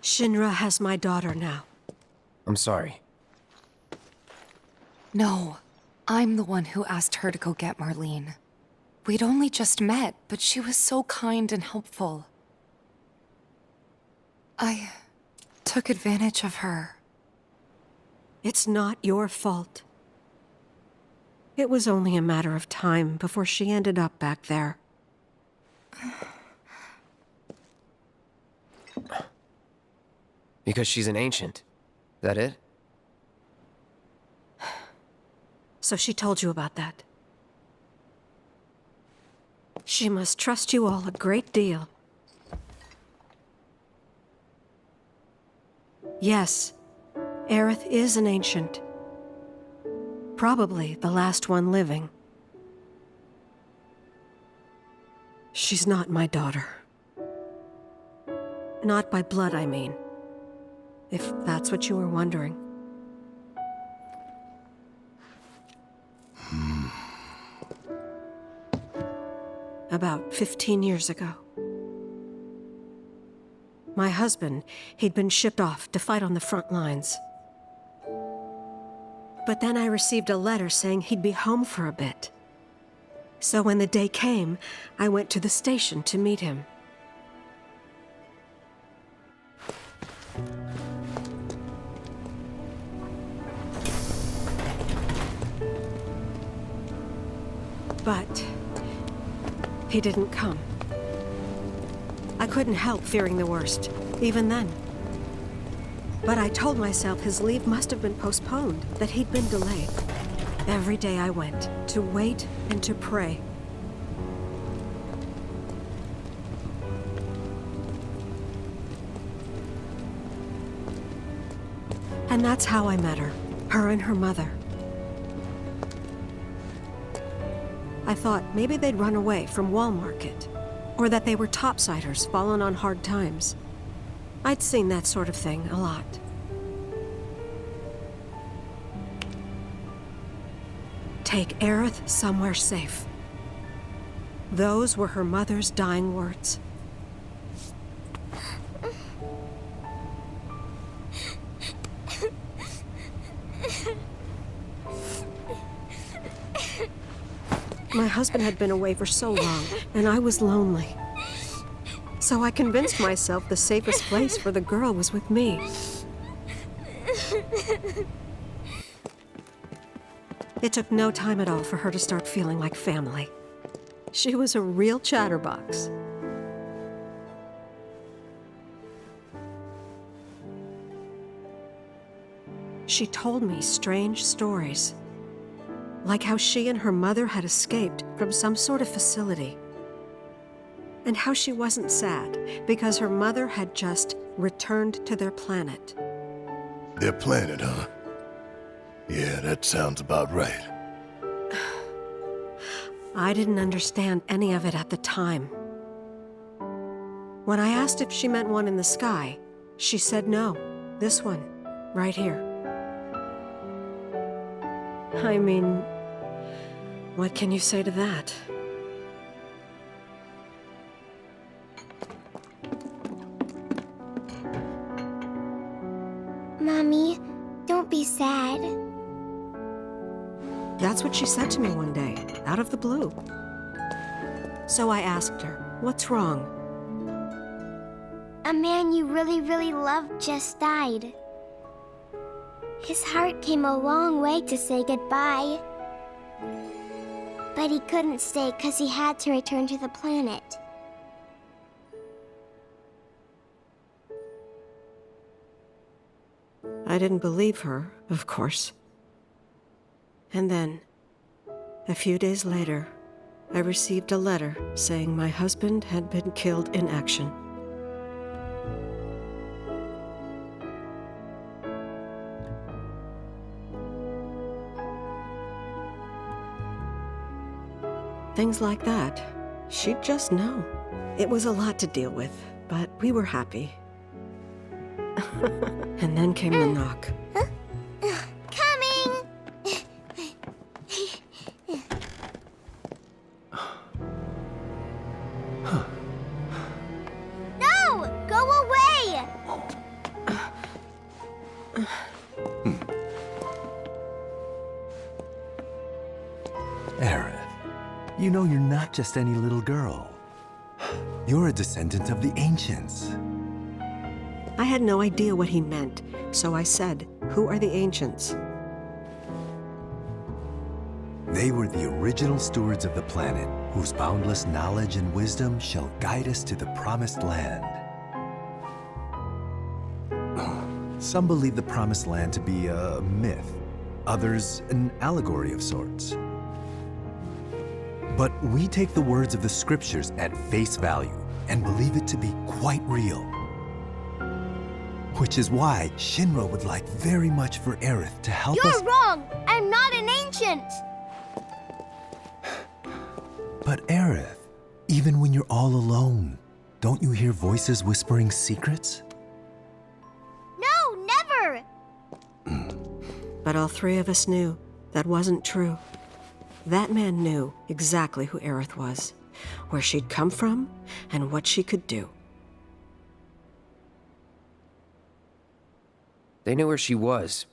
Shinra has my daughter now. I'm sorry. No, I'm the one who asked her to go get Marlene. We'd only just met, but she was so kind and helpful. I took advantage of her. It's not your fault. It was only a matter of time before she ended up back there. Because she's an ancient. That it? So she told you about that. She must trust you all a great deal. Yes, Aerith is an ancient. Probably the last one living. She's not my daughter. Not by blood, I mean. If that's what you were wondering. About 15 years ago. My husband, he'd been shipped off to fight on the front lines. But then I received a letter saying he'd be home for a bit. So when the day came, I went to the station to meet him. But he didn't come. I couldn't help fearing the worst, even then. But I told myself his leave must have been postponed, that he'd been delayed. Every day I went, to wait and to pray. And that's how I met her and her mother. I thought maybe they'd run away from Wall Market, or that they were topsiders fallen on hard times. I'd seen that sort of thing a lot. Take Aerith somewhere safe. Those were her mother's dying words. My husband had been away for so long, and I was lonely. So I convinced myself the safest place for the girl was with me. It took no time at all for her to start feeling like family. She was a real chatterbox. She told me strange stories. Like how she and her mother had escaped from some sort of facility. And how she wasn't sad because her mother had just returned to their planet. Their planet, huh? Yeah, that sounds about right. I didn't understand any of it at the time. When I asked if she meant one in the sky, she said no. This one, right here. I mean, what can you say to that? Mommy, don't be sad. That's what she said to me one day, out of the blue. So I asked her, what's wrong? A man you really, really loved just died. His heart came a long way to say goodbye. But he couldn't stay because he had to return to the planet. I didn't believe her, of course. And then, a few days later, I received a letter saying my husband had been killed in action. Things like that, she'd just know. It was a lot to deal with, but we were happy. And then came the knock. Coming! No! Go away! You know you're not just any little girl. You're a descendant of the ancients. I had no idea what he meant, so I said, "Who are the ancients?" They were the original stewards of the planet, whose boundless knowledge and wisdom shall guide us to the promised land. Some believe the promised land to be a myth, others an allegory of sorts. But we take the words of the scriptures at face value and believe it to be quite real. Which is why Shinra would like very much for Aerith to help us. You're wrong! I'm not an ancient! But Aerith, even when you're all alone, don't you hear voices whispering secrets? No, never! But all three of us knew that wasn't true. That man knew exactly who Aerith was, where she'd come from, and what she could do. They knew where she was,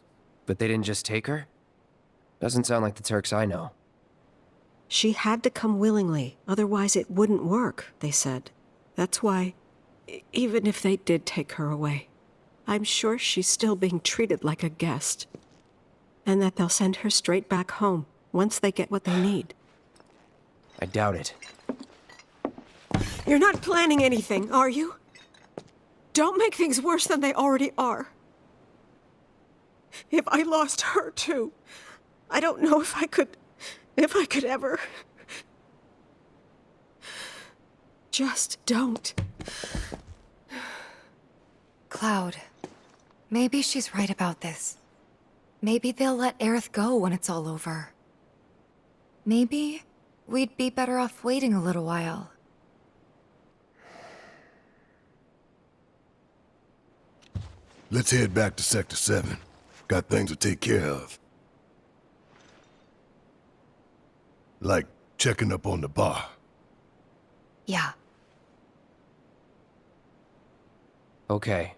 but they didn't just take her? Doesn't sound like the Turks I know. She had to come willingly, otherwise it wouldn't work, they said. That's why, even if they did take her away, I'm sure she's still being treated like a guest. And that they'll send her straight back home once they get what they need. I doubt it. You're not planning anything, are you? Don't make things worse than they already are. If I lost her too, I don't know if I could ever. Just don't. Cloud, maybe she's right about this. Maybe they'll let Aerith go when it's all over. Maybe we'd be better off waiting a little while. Let's head back to Sector 7. Got things to take care of. Like checking up on the bar. Yeah. Okay.